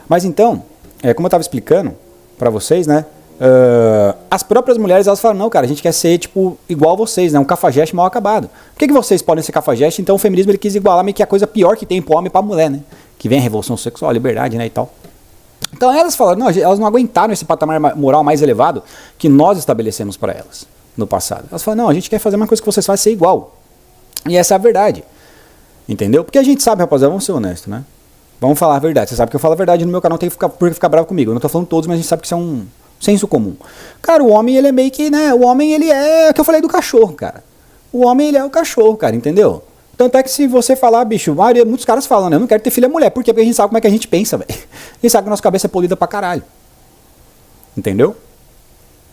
Mas então, como eu tava explicando pra vocês, né? As próprias mulheres, elas falam, não, cara, a gente quer ser, tipo, igual vocês, né? Um cafajeste mal acabado. Por que vocês podem ser cafajeste? Então o feminismo, ele quis igualar meio que a coisa pior que tem pro homem e pra mulher, né? Que vem a revolução sexual, a liberdade, né, e tal. Então elas falaram, não, elas não aguentaram esse patamar moral mais elevado que nós estabelecemos pra elas no passado. Elas falaram, não, a gente quer fazer uma coisa que vocês fazem ser igual. E essa é a verdade. Entendeu? Porque a gente sabe, rapaziada, vamos ser honestos, né? Vamos falar a verdade. Você sabe que eu falo a verdade no meu canal, tem que ficar bravo comigo. Eu não tô falando todos, mas a gente sabe que isso é um senso comum. Cara, o homem, ele é meio que, né? O homem, ele é o que eu falei do cachorro, cara. O homem, ele é o cachorro, cara, entendeu? Tanto é que se você falar, bicho, muitos caras falam, né? Eu não quero ter filha mulher. Por quê? Porque a gente sabe como é que a gente pensa, velho. A gente sabe que a nossa cabeça é polida pra caralho. Entendeu?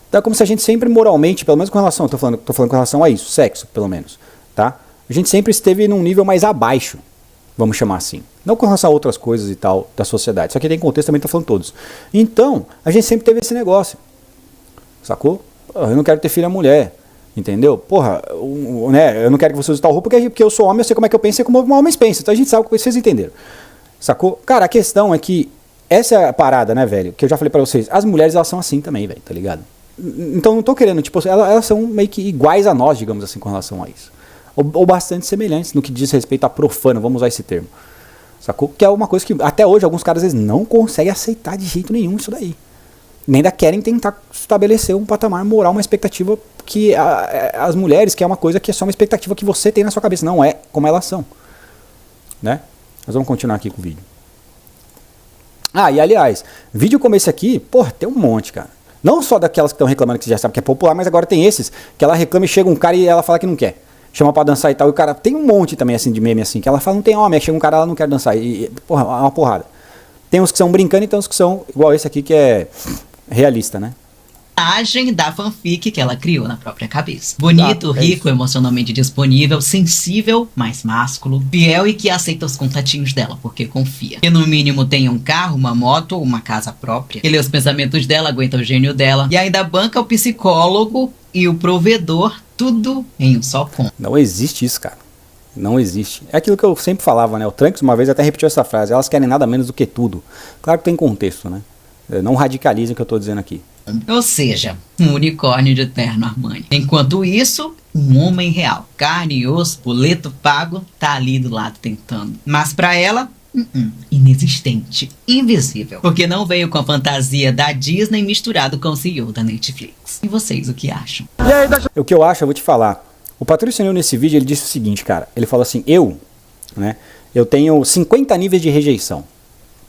Então é como se a gente sempre moralmente, pelo menos com relação, tô falando com relação a isso, sexo, pelo menos, tá? A gente sempre esteve num nível mais abaixo, vamos chamar assim. Não com relação a outras coisas e tal da sociedade. Só que tem contexto, também tá falando todos. Então, a gente sempre teve esse negócio. Sacou? Eu não quero ter filha mulher. Entendeu? Porra, né? Eu não quero que você use tal roupa porque eu sou homem, eu sei como é que eu penso e como homens pensam. Então a gente sabe o que vocês entenderam. Sacou? Cara, a questão é que essa é a parada, né, velho? Que eu já falei pra vocês. As mulheres, elas são assim também, velho, tá ligado? Então não tô querendo, tipo, elas são meio que iguais a nós, digamos assim, com relação a isso. Ou bastante semelhantes no que diz respeito a profano, vamos usar esse termo. Sacou? Que é uma coisa que até hoje alguns caras às vezes não conseguem aceitar de jeito nenhum isso daí. Nem ainda querem tentar estabelecer um patamar moral, uma expectativa que as mulheres, que é uma coisa que é só uma expectativa que você tem na sua cabeça, não é como elas são. Né? Nós vamos continuar aqui com o vídeo. Ah, e aliás, vídeo como esse aqui, porra, tem um monte, cara. Não só daquelas que estão reclamando que você já sabe que é popular, mas agora tem esses, que ela reclama e chega um cara e ela fala que não quer. Chama pra dançar e tal, e o cara, tem um monte também assim de meme assim, que ela fala, não tem homem, aí chega um cara, ela não quer dançar, e porra, é uma porrada. Tem uns que são brincando e tem uns que são igual esse aqui, que é realista, né? Da fanfic que ela criou na própria cabeça. Bonito, rico, emocionalmente disponível, sensível, mais másculo, fiel e que aceita os contatinhos dela, porque confia. Que no mínimo tem um carro, uma moto ou uma casa própria. Que lê os pensamentos dela, aguenta o gênio dela. E ainda banca o psicólogo e o provedor, tudo em um só ponto. Não existe isso, cara. Não existe. É aquilo que eu sempre falava, né? O Trunks uma vez até repetiu essa frase. Elas querem nada menos do que tudo. Claro que tem contexto, né? Não radicalizem o que eu tô dizendo aqui. Ou seja, um unicórnio de terno Armani. Enquanto isso, um homem real. Carne e osso, boleto pago, tá ali do lado tentando. Mas pra ela, inexistente, invisível. Porque não veio com a fantasia da Disney misturado com o CEO da Netflix. E vocês, o que acham? O que eu acho, eu vou te falar. O Patrício Neil nesse vídeo, ele disse o seguinte, cara. Ele falou assim, eu tenho 50 níveis de rejeição.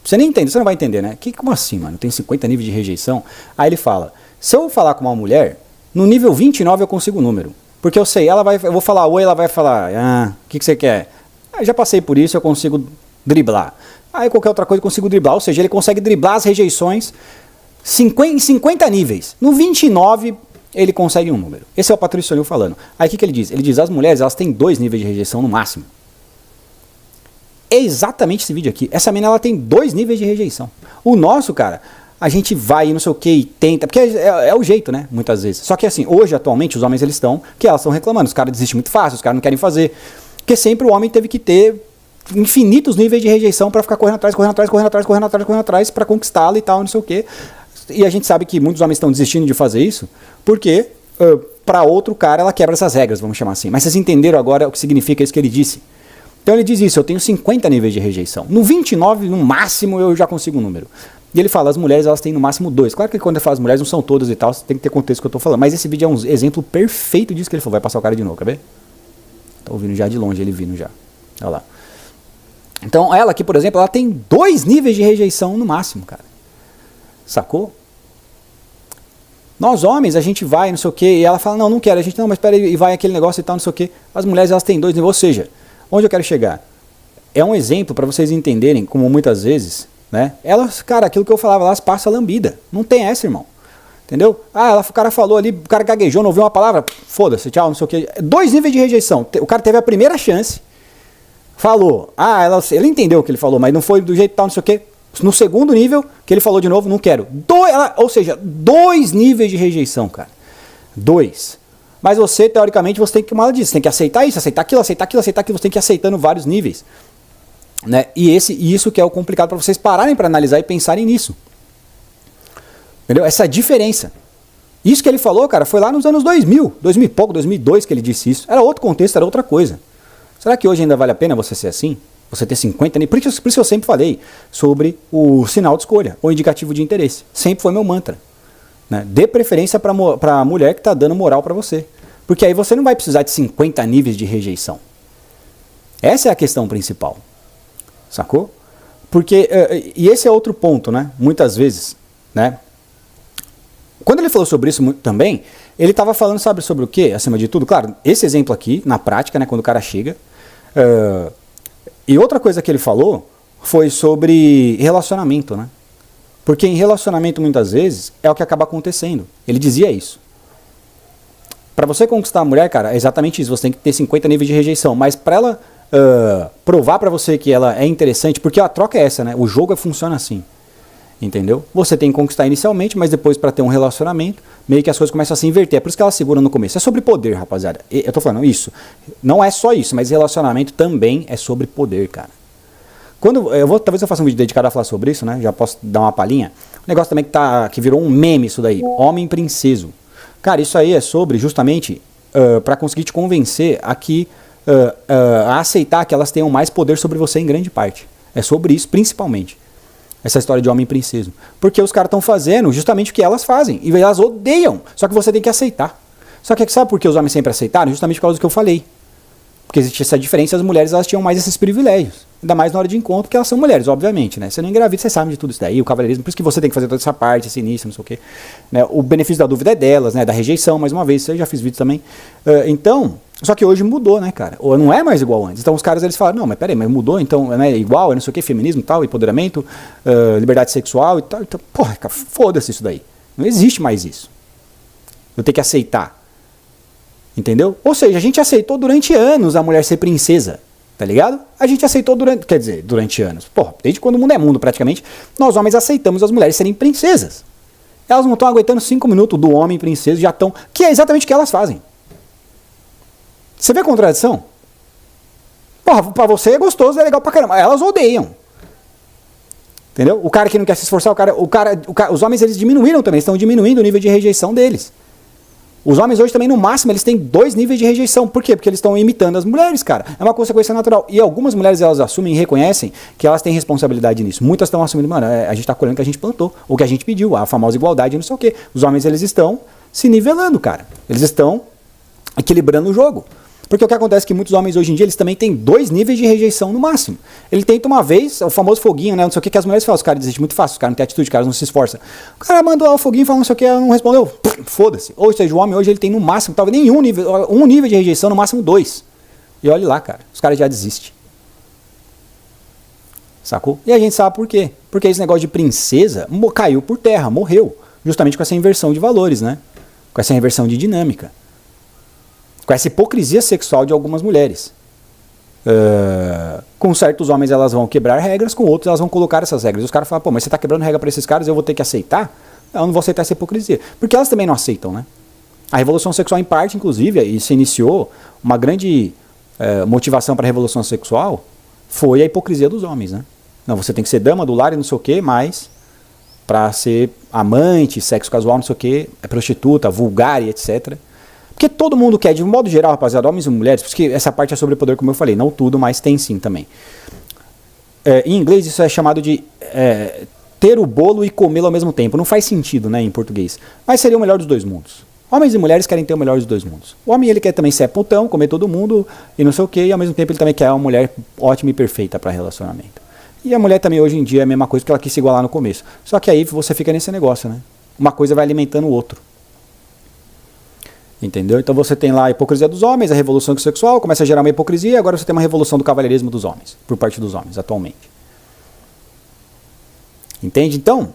Você nem entende, você não vai entender, né? Como assim, mano? Tem 50 níveis de rejeição? Aí ele fala, se eu falar com uma mulher, no nível 29 eu consigo o número. Porque eu sei, eu vou falar oi, ela vai falar, o que você quer? Já passei por isso, eu consigo driblar. Aí qualquer outra coisa eu consigo driblar. Ou seja, ele consegue driblar as rejeições em 50 níveis. No 29, ele consegue um número. Esse é o Patrício Neil falando. Aí o que ele diz? Ele diz, as mulheres, elas têm 2 níveis de rejeição no máximo. É exatamente esse vídeo aqui. Essa menina, ela tem 2 níveis de rejeição. O nosso, cara, a gente vai não sei o que e tenta, porque é o jeito, né, muitas vezes. Só que assim, hoje, atualmente, os homens, eles estão, que elas estão reclamando, os caras desistem muito fácil, os caras não querem fazer, porque sempre o homem teve que ter infinitos níveis de rejeição pra ficar correndo atrás pra conquistá-la e tal, não sei o que. E a gente sabe que muitos homens estão desistindo de fazer isso, porque pra outro cara ela quebra essas regras, vamos chamar assim. Mas vocês entenderam agora o que significa isso que ele disse? Então ele diz isso, eu tenho 50 níveis de rejeição. No 29, no máximo, eu já consigo um número. E ele fala, as mulheres, elas têm no máximo 2. Claro que quando ele fala as mulheres, não são todas e tal, tem que ter contexto que eu tô falando. Mas esse vídeo é um exemplo perfeito disso que ele falou. Vai passar o cara de novo, quer ver? Tá ouvindo já de longe, ele vindo já. Olha lá. Então ela aqui, por exemplo, ela tem 2 níveis de rejeição no máximo, cara. Sacou? Nós homens, a gente vai, não sei o que, e ela fala, não quero. A gente, não, mas espera aí, e vai aquele negócio e tal, não sei o que. As mulheres, elas têm 2 níveis, ou seja... Onde eu quero chegar? É um exemplo para vocês entenderem como muitas vezes, né? Elas, cara, aquilo que eu falava, elas passam a lambida. Não tem essa, irmão. Entendeu? O cara falou ali, o cara gaguejou, não ouviu uma palavra, foda-se, tchau, não sei o que. 2 níveis de rejeição. O cara teve a primeira chance, falou, ele entendeu o que ele falou, mas não foi do jeito tal, não sei o que. No segundo nível, que ele falou de novo, não quero. Ou seja, 2 níveis de rejeição, cara. 2. Mas você, teoricamente, você tem que, como ela disse, tem que aceitar isso, aceitar aquilo, você tem que ir aceitando vários níveis. Né? E isso que é o complicado para vocês pararem para analisar e pensarem nisso. Entendeu? Essa diferença. Isso que ele falou, cara, foi lá nos anos 2000 e pouco, 2002 que ele disse isso. Era outro contexto, era outra coisa. Será que hoje ainda vale a pena você ser assim? Você ter 50 níveis? Por isso eu sempre falei sobre o sinal de escolha, ou indicativo de interesse. Sempre foi meu mantra. Né? Dê preferência para a mulher que está dando moral para você. Porque aí você não vai precisar de 50 níveis de rejeição. Essa é a questão principal. Sacou? Porque, e esse é outro ponto, né? Muitas vezes, né? Quando ele falou sobre isso também, ele estava falando, sabe, sobre o quê? Acima de tudo, claro, esse exemplo aqui, na prática, né, quando o cara chega. E outra coisa que ele falou foi sobre relacionamento, né? Porque em relacionamento, muitas vezes, é o que acaba acontecendo. Ele dizia isso. Para você conquistar a mulher, cara, é exatamente isso. Você tem que ter 50 níveis de rejeição. Mas para ela provar para você que ela é interessante, porque a troca é essa, né? O jogo funciona assim. Entendeu? Você tem que conquistar inicialmente, mas depois para ter um relacionamento, meio que as coisas começam a se inverter. É por isso que ela segura no começo. É sobre poder, rapaziada. Eu tô falando isso. Não é só isso, mas relacionamento também é sobre poder, cara. Talvez eu faça um vídeo dedicado a falar sobre isso, né? Já posso dar uma palhinha. Um negócio também que virou um meme isso daí. Homem princeso. Cara, isso aí é sobre justamente para conseguir te convencer a aceitar que elas tenham mais poder sobre você em grande parte. É sobre isso, principalmente. Essa história de homem princeso. Porque os caras estão fazendo justamente o que elas fazem. E elas odeiam. Só que você tem que aceitar. Só que sabe por que os homens sempre aceitaram? Justamente por causa do que eu falei. Porque existe essa diferença, as mulheres elas tinham mais esses privilégios. Ainda mais na hora de encontro, porque elas são mulheres, obviamente, né? Você não engravida, você sabe de tudo isso daí, o cavalheirismo, por isso que você tem que fazer toda essa parte, esse início, não sei o quê. Né? O benefício da dúvida é delas, né? Da rejeição, mais uma vez, eu já fiz vídeo também. Então, só que hoje mudou, né, cara? Ou não é mais igual antes. Então os caras, eles falam, não, mas peraí, mas mudou, então não é igual, não sei o quê, feminismo e tal, empoderamento, liberdade sexual e tal. Então, porra, cara, foda-se isso daí. Não existe mais isso. Eu tenho que aceitar. Entendeu? Ou seja, a gente aceitou durante anos a mulher ser princesa, tá ligado? A gente aceitou durante anos. Porra, desde quando o mundo é mundo, praticamente, nós homens aceitamos as mulheres serem princesas. Elas não estão aguentando 5 minutos do homem princesa, já estão... Que é exatamente o que elas fazem. Você vê a contradição? Porra, pra você é gostoso, é legal pra caramba. Elas odeiam. Entendeu? O cara que não quer se esforçar, os homens, eles diminuíram também, estão diminuindo o nível de rejeição deles. Os homens hoje também, no máximo, eles têm 2 níveis de rejeição. Por quê? Porque eles estão imitando as mulheres, cara. É uma consequência natural. E algumas mulheres, elas assumem e reconhecem que elas têm responsabilidade nisso. Muitas estão assumindo, mano, a gente está colhendo o que a gente plantou, o que a gente pediu, a famosa igualdade, não sei o quê. Os homens, eles estão se nivelando, cara. Eles estão equilibrando o jogo. Porque o que acontece é que muitos homens hoje em dia, eles também têm 2 níveis de rejeição no máximo. Ele tenta uma vez, o famoso foguinho, né? Não sei o que as mulheres falam. Os caras desistem muito fácil, os caras não têm atitude, os caras não se esforçam. O cara mandou o foguinho e falou não sei o que, ela não respondeu. Foda-se. Ou seja, o homem hoje ele tem no máximo, talvez nenhum nível, um nível de rejeição, no máximo 2. E olha lá, cara, os caras já desistem. Sacou? E a gente sabe por quê. Porque esse negócio de princesa caiu por terra, morreu. Justamente com essa inversão de valores, né? Com essa inversão de dinâmica. Com essa hipocrisia sexual de algumas mulheres. Com certos homens elas vão quebrar regras, com outros elas vão colocar essas regras. Os caras falam, pô, mas você está quebrando regra para esses caras, eu vou ter que aceitar? Não, eu não vou aceitar essa hipocrisia. Porque elas também não aceitam, né? A revolução sexual, em parte, inclusive, e se iniciou uma grande motivação para a revolução sexual, foi a hipocrisia dos homens, né? Não, você tem que ser dama do lar e não sei o que, mas para ser amante, sexo casual, não sei o que, é prostituta, vulgar e etc. Porque todo mundo quer, de um modo geral, rapaziada, homens e mulheres, porque essa parte é sobre poder, como eu falei, não tudo, mas tem sim também. Em inglês isso é chamado de ter o bolo e comê-lo ao mesmo tempo. Não faz sentido, né, em português. Mas seria o melhor dos 2 mundos. Homens e mulheres querem ter o melhor dos 2 mundos. O homem, ele quer também ser putão, comer todo mundo e não sei o que, e ao mesmo tempo ele também quer uma mulher ótima e perfeita para relacionamento. E a mulher também hoje em dia é a mesma coisa, porque ela quis se igualar no começo. Só que aí você fica nesse negócio, né? Uma coisa vai alimentando o outro. Entendeu? Então você tem lá a hipocrisia dos homens, a revolução sexual, começa a gerar uma hipocrisia, e agora você tem uma revolução do cavalheirismo dos homens, por parte dos homens, atualmente. Entende? Então,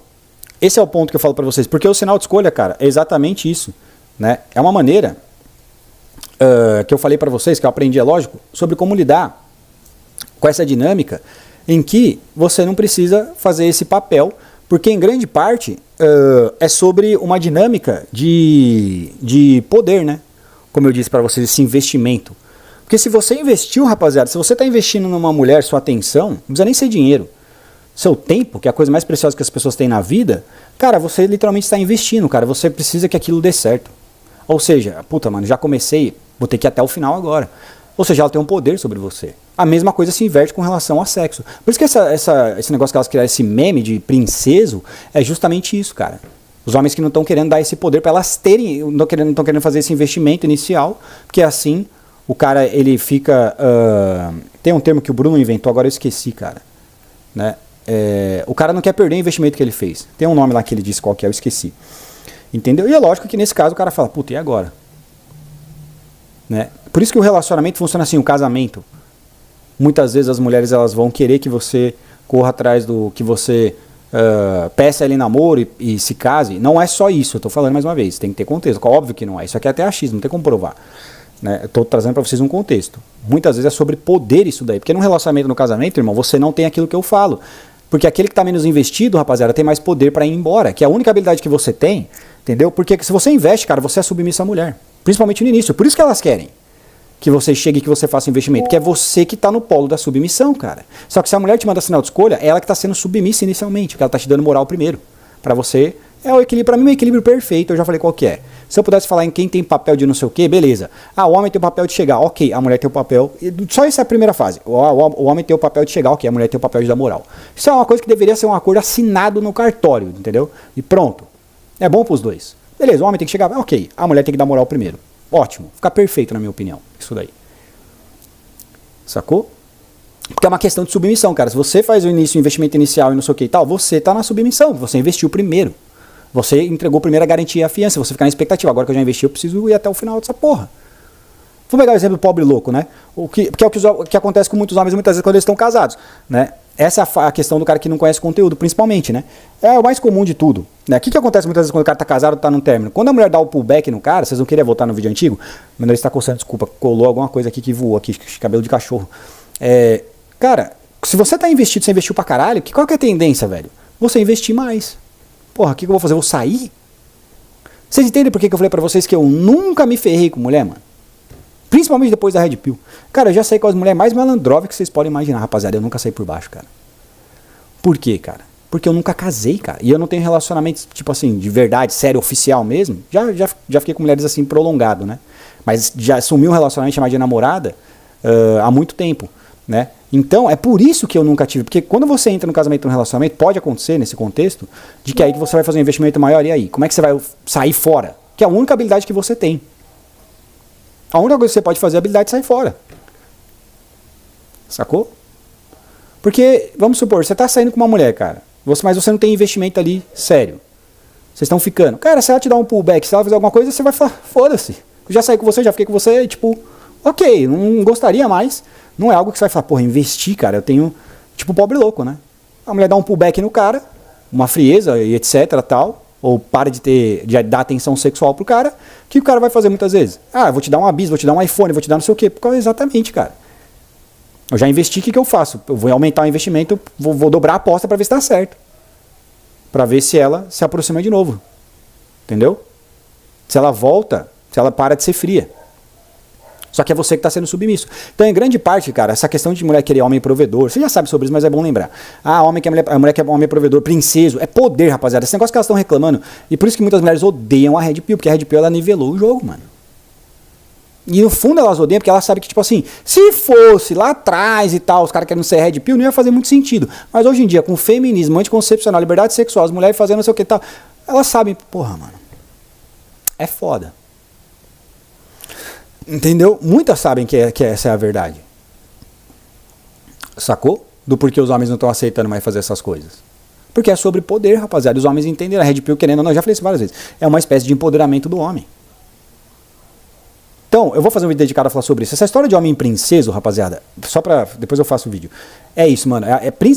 esse é o ponto que eu falo pra vocês, porque o sinal de escolha, cara, é exatamente isso, né? É uma maneira que eu falei pra vocês, que eu aprendi, é lógico, sobre como lidar com essa dinâmica em que você não precisa fazer esse papel, porque em grande parte é sobre uma dinâmica de poder, né? Como eu disse para vocês, esse investimento. Porque se você investiu, rapaziada, se você tá investindo numa mulher, sua atenção, não precisa nem ser dinheiro. Seu tempo, que é a coisa mais preciosa que as pessoas têm na vida, cara, você literalmente está investindo, cara. Você precisa que aquilo dê certo. Ou seja, puta, mano, já comecei, vou ter que ir até o final agora. Ou seja, ela tem um poder sobre você. A mesma coisa se inverte com relação ao sexo. Por isso que esse negócio que elas criaram, esse meme de princeso, é justamente isso, cara. Os homens que não estão querendo dar esse poder para elas terem, não estão querendo fazer esse investimento inicial, porque assim o cara, ele fica... tem um termo que o Bruno inventou, agora eu esqueci, cara. Né? O cara não quer perder o investimento que ele fez. Tem um nome lá que ele disse qual que é, eu esqueci. Entendeu? E é lógico que nesse caso o cara fala, puta, e agora? Né? Por isso que o relacionamento funciona assim, o casamento. Muitas vezes as mulheres elas vão querer que você corra atrás do que você peça ele namoro e se case. Não é só isso, eu tô falando mais uma vez, tem que ter contexto. Óbvio que não é, isso aqui é até achismo, não tem como provar. Né? Eu tô trazendo para vocês um contexto. Muitas vezes é sobre poder isso daí, porque no relacionamento, no casamento, irmão, você não tem aquilo que eu falo. Porque aquele que tá menos investido, rapaziada, tem mais poder para ir embora, que é a única habilidade que você tem, entendeu? Porque se você investe, cara, você é submissa à mulher. Principalmente no início, por isso que elas querem que você chegue e que você faça investimento, que é você que tá no polo da submissão, cara. Só que se a mulher te manda sinal de escolha, é ela que tá sendo submissa inicialmente, porque ela tá te dando moral primeiro. Para você, é o equilíbrio, para mim é o equilíbrio perfeito, eu já falei qual que é. Se eu pudesse falar em quem tem papel de não sei o que, beleza. O homem tem o papel de chegar, ok, a mulher tem o papel, só essa é a primeira fase. O homem tem o papel de chegar, ok, a mulher tem o papel de dar moral. Isso é uma coisa que deveria ser um acordo assinado no cartório, entendeu? E pronto. É bom pros dois. Beleza, o homem tem que chegar, ok, a mulher tem que dar moral primeiro. Ótimo, fica perfeito na minha opinião, isso daí. Sacou? Porque é uma questão de submissão, cara. Se você faz o investimento inicial e não sei o que e tal, você tá na submissão, você investiu primeiro. Você entregou primeiro a garantia e a fiança, você fica na expectativa. Agora que eu já investi, eu preciso ir até o final dessa porra. Vamos pegar o exemplo do pobre louco, né? Porque é o que acontece com muitos homens muitas vezes quando eles estão casados, né? Essa é a questão do cara que não conhece conteúdo, principalmente, né? É o mais comum de tudo, né? O que acontece muitas vezes quando o cara tá casado ou tá num término? Quando a mulher dá o pullback no cara, vocês não queriam voltar no vídeo antigo? Meu nariz tá coçando, desculpa, colou alguma coisa aqui que voou aqui, cabelo de cachorro. Cara, se você tá investido, você investiu pra caralho, qual que é a tendência, velho? Você investir mais. Porra, o que eu vou fazer? Eu vou sair? Vocês entendem por que eu falei pra vocês que eu nunca me ferrei com mulher, mano? Principalmente depois da Red Pill. Cara, eu já saí com as mulheres mais malandrovas que vocês podem imaginar, rapaziada. Eu nunca saí por baixo, cara. Por quê, cara? Porque eu nunca casei, cara. E eu não tenho relacionamento, tipo assim, de verdade, sério, oficial mesmo. Já fiquei com mulheres assim, prolongado, né? Mas já assumi um relacionamento chamado de namorada há muito tempo, né? Então, é por isso que eu nunca tive. Porque quando você entra no casamento, no relacionamento, pode acontecer nesse contexto, de que aí que você vai fazer um investimento maior. E aí? Como é que você vai sair fora? Que é a única habilidade que você tem. A única coisa que você pode fazer é a habilidade de sair fora. Sacou? Porque, vamos supor, você tá saindo com uma mulher, cara. Mas você não tem investimento ali sério. Vocês estão ficando. Cara, se ela te dar um pullback, se ela fizer alguma coisa, você vai falar, foda-se. Eu já saí com você, já fiquei com você, tipo, ok, não gostaria mais. Não é algo que você vai falar, porra, investir, cara, eu tenho, tipo, pobre louco, né? A mulher dá um pullback no cara, uma frieza e etc, tal, ou para de dar atenção sexual pro cara, o que o cara vai fazer muitas vezes? Eu vou te dar uma bis, vou te dar um iPhone, vou te dar não sei o quê. Exatamente, cara. Eu já investi, o que eu faço? Eu vou aumentar o investimento, vou dobrar a aposta para ver se dá certo. Para ver se ela se aproxima de novo. Entendeu? Se ela volta, se ela para de ser fria. Só que é você que está sendo submisso. Então, em grande parte, cara, essa questão de mulher querer homem provedor, você já sabe sobre isso, mas é bom lembrar. A mulher quer homem provedor, princeso, é poder, rapaziada. Esse negócio que elas estão reclamando. E por isso que muitas mulheres odeiam a Red Pill, porque a Red Pill, ela nivelou o jogo, mano. E no fundo elas odeiam porque elas sabem que, tipo assim, se fosse lá atrás e tal, os caras querendo ser Red Pill, não ia fazer muito sentido. Mas hoje em dia, com feminismo, anticoncepcional, liberdade sexual, as mulheres fazendo não sei o que e tal, elas sabem, porra, mano, é foda. Entendeu? Muitas sabem que essa é a verdade. Sacou? Do porquê os homens não estão aceitando mais fazer essas coisas. Porque é sobre poder, rapaziada. Os homens entenderam. A Red Pill, querendo ou não, já falei isso várias vezes, é uma espécie de empoderamento do homem. Então, eu vou fazer um vídeo dedicado a falar sobre isso. Essa história de homem princeso, rapaziada, só pra... depois eu faço o vídeo. É isso, mano.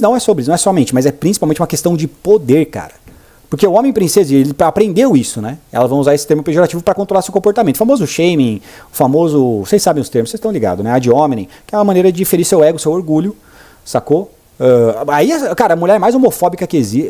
Não é sobre isso, não é somente, mas é principalmente uma questão de poder, cara. Porque o homem princesa, ele aprendeu isso, né? Elas vão usar esse termo pejorativo para controlar seu comportamento. O famoso shaming, o famoso... Vocês sabem os termos, vocês estão ligados, né? Ad hominem, que é uma maneira de ferir seu ego, seu orgulho, sacou? Aí, cara, a mulher mais homofóbica que existe...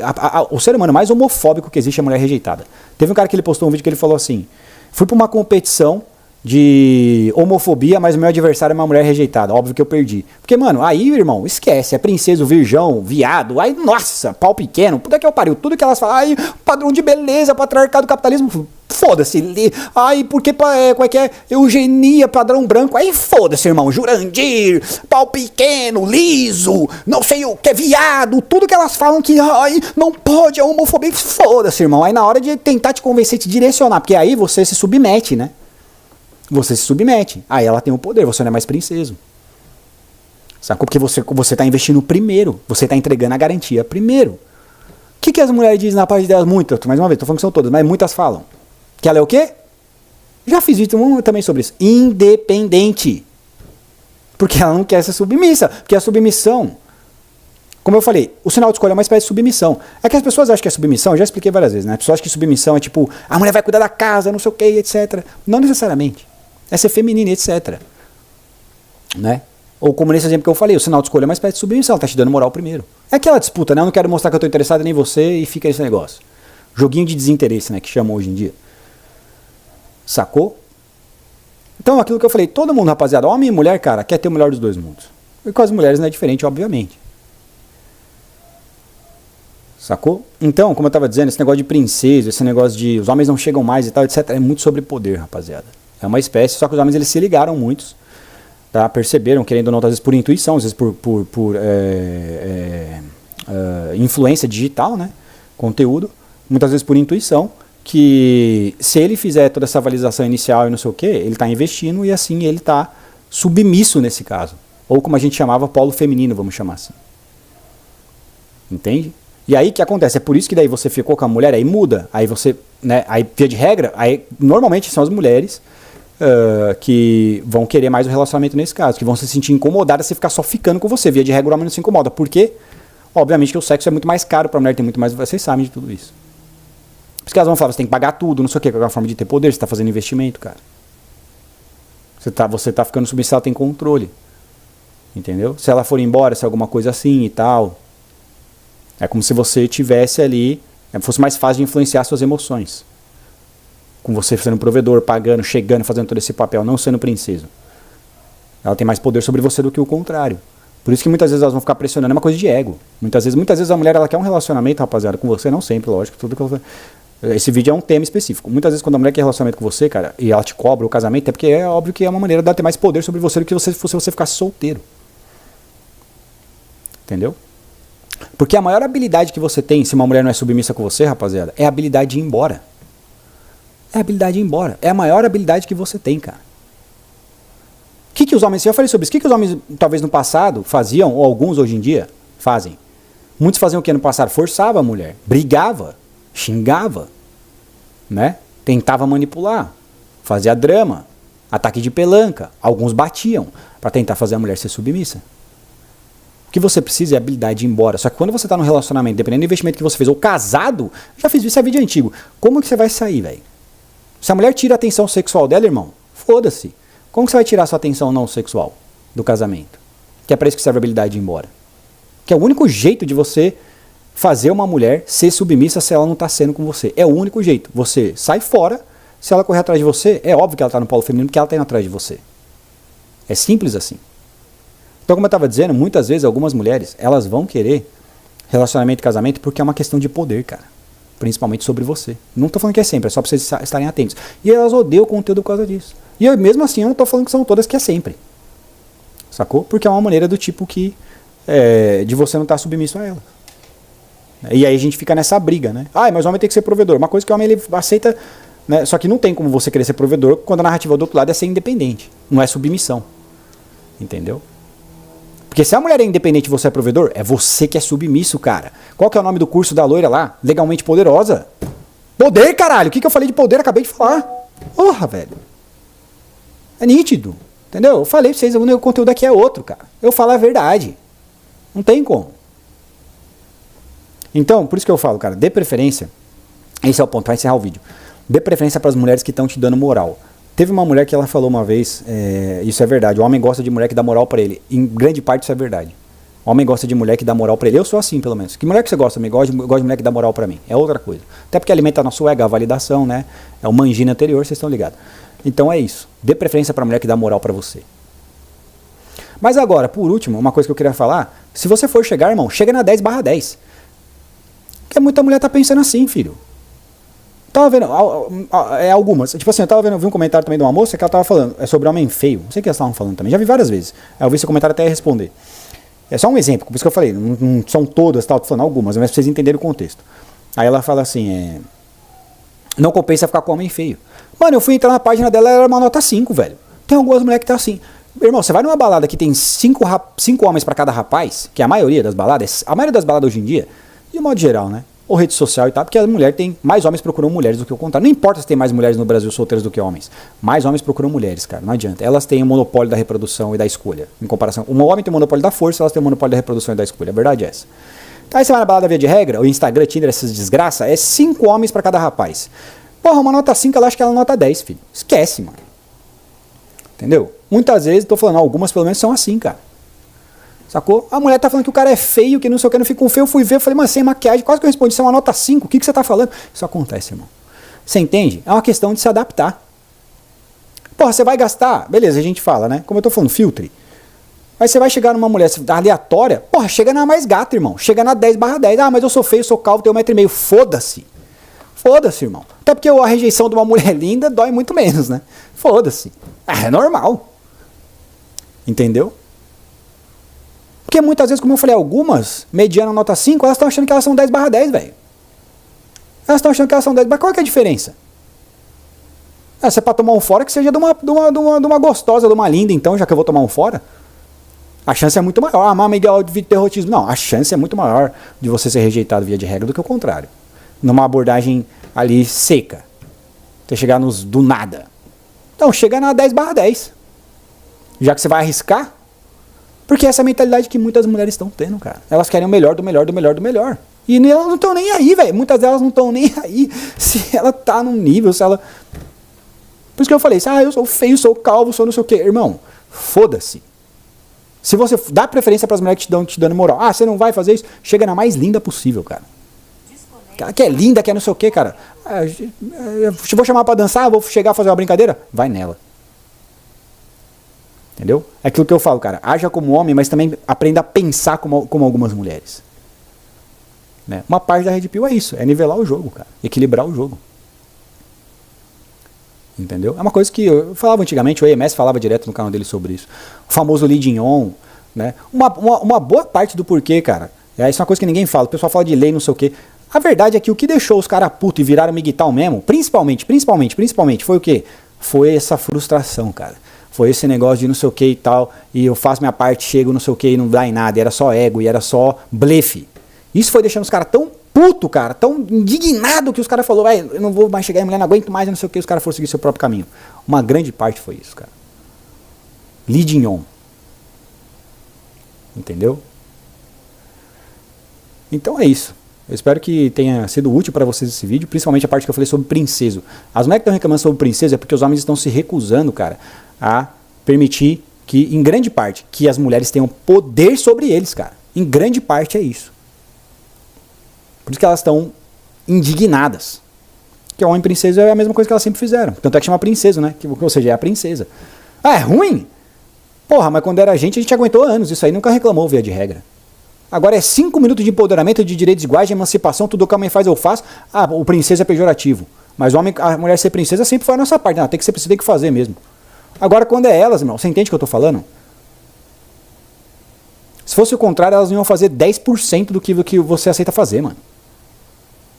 O ser humano mais homofóbico que existe é a mulher rejeitada. Teve um cara que ele postou um vídeo que ele falou assim... Fui pra uma competição de homofobia, mas o meu adversário é uma mulher rejeitada. Óbvio que eu perdi. Porque, mano, aí, irmão, esquece. É princesa, virgão, viado. Aí, nossa, pau pequeno. Puta que eu pariu. Tudo que elas falam. Ai, padrão de beleza, patriarcado, capitalismo. Foda-se. Ai, porque, qual é que é? Eugenia, padrão branco. Aí, foda-se, irmão. Jurandir, pau pequeno, liso, não sei o que, viado. Tudo que elas falam que, ai, não pode, é homofobia. Foda-se, irmão. Aí, na hora de tentar te convencer, te direcionar. Porque aí você se submete, né? Você se submete. Aí ela tem o poder, você não é mais princeso. Sacou? Porque você tá investindo primeiro. Você tá entregando a garantia primeiro. O que as mulheres dizem na parte delas? Muitas, mais uma vez, tô falando que são todas, mas muitas falam. Que ela é o quê? Já fiz vídeo também sobre isso. Independente. Porque ela não quer ser submissa. Porque a submissão, como eu falei, o sinal de escolha é uma espécie de submissão. É que as pessoas acham que é submissão, eu já expliquei várias vezes, né? As pessoas acham que submissão é tipo, a mulher vai cuidar da casa, não sei o que, etc. Não necessariamente. É ser feminina, etc. Né? Ou como nesse exemplo que eu falei, o sinal de escolha é uma espécie de submissão, ela tá te dando moral primeiro. É aquela disputa, né? Eu não quero mostrar que eu tô interessado nem em você e fica esse negócio. Joguinho de desinteresse, né? Que chamam hoje em dia. Sacou? Então, aquilo que eu falei, todo mundo, rapaziada, homem e mulher, cara, quer ter o melhor dos dois mundos. E com as mulheres não é diferente, obviamente. Sacou? Então, como eu tava dizendo, esse negócio de princesa, esse negócio de os homens não chegam mais e tal, etc, é muito sobre poder, rapaziada. É uma espécie, só que os homens eles se ligaram muitos, tá? Perceberam, querendo ou não, às vezes por intuição, às vezes por influência digital, né? Conteúdo, muitas vezes por intuição, que se ele fizer toda essa validação inicial e não sei o que, ele está investindo e assim ele está submisso nesse caso. Ou como a gente chamava, polo feminino, vamos chamar assim. Entende? E aí o que acontece? É por isso que daí você ficou com a mulher, aí muda. Aí você, né? Aí, via de regra, aí normalmente são as mulheres que vão querer mais o relacionamento nesse caso, que vão se sentir incomodadas se ficar só ficando com você. Via de regra, o homem não se incomoda. Por quê? Obviamente que o sexo é muito mais caro para a mulher, tem muito mais. Vocês sabem de tudo isso. Por isso que elas vão falar, você tem que pagar tudo, não sei o que, é uma forma de ter poder, você está fazendo investimento, cara. Você tá ficando submissa, ela tem controle. Entendeu? Se ela for embora, se é alguma coisa assim e tal. É como se você tivesse ali, fosse mais fácil de influenciar suas emoções. Com você sendo provedor, pagando, chegando, fazendo todo esse papel, não sendo princesa. Ela tem mais poder sobre você do que o contrário. Por isso que muitas vezes elas vão ficar pressionando, é uma coisa de ego. Muitas vezes a mulher ela quer um relacionamento, rapaziada, com você, não sempre, lógico. Tudo que ela... Esse vídeo é um tema específico. Muitas vezes quando a mulher quer relacionamento com você, cara, e ela te cobra o casamento, é porque é óbvio que é uma maneira de ela ter mais poder sobre você do que se você ficasse solteiro. Entendeu? Porque a maior habilidade que você tem, se uma mulher não é submissa com você, rapaziada, é a habilidade de ir embora. É a habilidade de ir embora. É a maior habilidade que você tem, cara. O que os homens... Eu falei sobre isso. O que os homens, talvez no passado, faziam, ou alguns hoje em dia, fazem? Muitos faziam o que no passado? Forçava a mulher. Brigava. Xingava. Né? Tentava manipular. Fazia drama. Ataque de pelanca. Alguns batiam para tentar fazer a mulher ser submissa. O que você precisa é a habilidade de ir embora. Só que quando você está num relacionamento, dependendo do investimento que você fez, ou casado, já fiz isso, é vídeo antigo. Como que você vai sair, velho? Se a mulher tira a atenção sexual dela, irmão, foda-se. Como que você vai tirar a sua atenção não sexual do casamento? Que é para isso que serve a habilidade de ir embora. Que é o único jeito de você fazer uma mulher ser submissa se ela não está sendo com você. É o único jeito. Você sai fora, se ela correr atrás de você, é óbvio que ela está no polo feminino porque ela está indo atrás de você. É simples assim. Então, como eu estava dizendo, muitas vezes algumas mulheres, elas vão querer relacionamento e casamento porque é uma questão de poder, cara. Principalmente sobre você. Não estou falando que é sempre, é só para vocês estarem atentos. E elas odeiam o conteúdo por causa disso. E eu, mesmo assim, eu não estou falando que são todas que é sempre. Sacou? Porque é uma maneira do tipo que de você não estar submisso a ela. E aí a gente fica nessa briga, né? Ah, mas o homem tem que ser provedor. Uma coisa que o homem ele aceita, né? Só que não tem como você querer ser provedor quando a narrativa do outro lado é ser independente. Não é submissão. Entendeu? Porque se a mulher é independente e você é provedor, é você que é submisso, cara. Qual que é o nome do curso da loira lá? Legalmente Poderosa. Poder, caralho! O que eu falei de poder? Acabei de falar. Porra, velho. É nítido. Entendeu? Eu falei pra vocês, o conteúdo aqui é outro, cara. Eu falo a verdade. Não tem como. Então, por isso que eu falo, cara, dê preferência. Esse é o ponto, vai encerrar o vídeo. Dê preferência para as mulheres que estão te dando moral. Teve uma mulher que ela falou uma vez, isso é verdade, o homem gosta de mulher que dá moral pra ele. Em grande parte isso é verdade. O homem gosta de mulher que dá moral pra ele. Eu sou assim, pelo menos. Que mulher que você gosta? Eu gosto de mulher que dá moral pra mim. É outra coisa. Até porque alimenta nosso ego, a validação, né? É o manjinho anterior, vocês estão ligados. Então é isso. Dê preferência pra mulher que dá moral pra você. Mas agora, por último, uma coisa que eu queria falar. Se você for chegar, irmão, chega na 10/10. Porque muita mulher tá pensando assim, filho. Tava vendo, algumas. Tipo assim, eu vi um comentário também de uma moça que ela tava falando. É sobre homem feio. Não sei o que elas estavam falando também. Já vi várias vezes. Aí eu vi esse comentário até responder. É só um exemplo, por isso que eu falei. Não são todas, tô falando algumas, mas pra vocês entenderem o contexto. Aí ela fala assim, não compensa ficar com homem feio. Mano, eu fui entrar na página dela, ela era uma nota 5, velho. Tem algumas mulheres que tá assim. Irmão, você vai numa balada que tem 5 homens pra cada rapaz, que é a maioria das baladas hoje em dia, de modo geral, né? Ou rede social e tal, porque a mulher tem mais homens procuram mulheres do que o contrário. Não importa se tem mais mulheres no Brasil solteiras do que homens. Mais homens procuram mulheres, cara. Não adianta. Elas têm o monopólio da reprodução e da escolha. Em comparação, um homem tem o monopólio da força, elas têm o monopólio da reprodução e da escolha. A verdade é essa. Então aí você vai na balada via de regra, o Instagram, Tinder, essas desgraças, é 5 homens pra cada rapaz. Porra, uma nota 5, ela acha que ela é nota 10, filho. Esquece, mano. Entendeu? Muitas vezes, tô falando, algumas pelo menos são assim, cara. Sacou? A mulher tá falando que o cara é feio, que não sei o que, não fica com feio. Eu fui ver, falei, mas sem maquiagem, quase que eu respondi, isso é uma nota 5, o que você tá falando? Isso acontece, irmão. Você entende? É uma questão de se adaptar. Porra, você vai gastar, beleza, a gente fala, né? Como eu tô falando, filtre. Aí você vai chegar numa mulher aleatória, porra, chega na mais gata, irmão. Chega na 10/10. Ah, mas eu sou feio, sou calvo, tenho 1,5 m. Foda-se. Foda-se, irmão. Até porque a rejeição de uma mulher linda dói muito menos, né? Foda-se. É normal. Entendeu? Porque muitas vezes, como eu falei, algumas, mediana nota 5, elas estão achando que elas são 10/10, velho. Elas estão achando que elas são 10, mas qual que é a diferença? Se é pra tomar um fora, que seja de uma gostosa, de uma linda, então, já que eu vou tomar um fora. A chance é muito maior. Ah, mas Miguel, de terrorismo. Não, a chance é muito maior de você ser rejeitado via de regra do que o contrário. Numa abordagem ali seca. Você chegar do nada. Então, chega na 10/10. Já que você vai arriscar. Porque essa é a mentalidade que muitas mulheres estão tendo, cara. Elas querem o melhor, do melhor, do melhor, do melhor. E elas não estão nem aí, velho. Muitas delas não estão nem aí. Se ela tá num nível, se ela... Por isso que eu falei, eu sou feio, sou calvo, sou não sei o quê. Irmão, foda-se. Se você dá preferência para as mulheres que te dando moral. Ah, você não vai fazer isso? Chega na mais linda possível, cara. Aquela que é linda, que é não sei o quê, cara. Vou chamar para dançar, vou chegar a fazer uma brincadeira? Vai nela. Entendeu? É aquilo que eu falo, cara. Haja como homem, mas também aprenda a pensar como algumas mulheres. Né? Uma parte da Red Pill é isso. É nivelar o jogo, cara. Equilibrar o jogo. Entendeu? É uma coisa que eu falava antigamente, o EMS falava direto no canal dele sobre isso. O famoso leading on, né? Uma boa parte do porquê, cara, isso é uma coisa que ninguém fala, o pessoal fala de lei, não sei o quê. A verdade é que o que deixou os caras putos e viraram miguital mesmo, principalmente, foi o quê? Foi essa frustração, cara. Foi esse negócio de não sei o que e tal, e eu faço minha parte, chego não sei o que e não dá em nada, e era só ego, e era só blefe. Isso foi deixando os caras tão puto, cara, tão indignado que os caras falaram, eu não vou mais chegar em mulher, não aguento mais, não sei o que, os caras foram seguir seu próprio caminho. Uma grande parte foi isso, cara. Leading on. Entendeu? Então é isso. Eu espero que tenha sido útil para vocês esse vídeo, principalmente a parte que eu falei sobre princeso. As mulheres que estão reclamando sobre princeso é porque os homens estão se recusando, cara, a permitir que, em grande parte, que as mulheres tenham poder sobre eles, cara. Em grande parte é isso. Por isso que elas estão indignadas. Que o homem princesa é a mesma coisa que elas sempre fizeram. Tanto é que chama princesa, né? Ou seja, é a princesa. Ah, é ruim? Porra, mas quando era a gente aguentou anos. Isso aí nunca reclamou, via de regra. Agora é 5 minutos de empoderamento, de direitos iguais, de emancipação, tudo que a mãe faz eu faço. Ah, o princesa é pejorativo. Mas a mulher ser princesa sempre foi a nossa parte. Não, tem que ser princesa, tem que fazer mesmo. Agora quando é elas, irmão, você entende o que eu tô falando? Se fosse o contrário, elas não iam fazer 10% do que você aceita fazer, mano.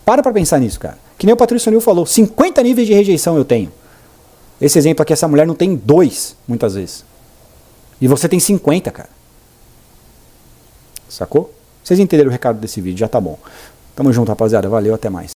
Para pra pensar nisso, cara. Que nem o Patrício Nil falou, 50 níveis de rejeição eu tenho. Esse exemplo aqui, essa mulher não tem 2, muitas vezes. E você tem 50, cara. Sacou? Vocês entenderam o recado desse vídeo, já tá bom. Tamo junto, rapaziada. Valeu, até mais.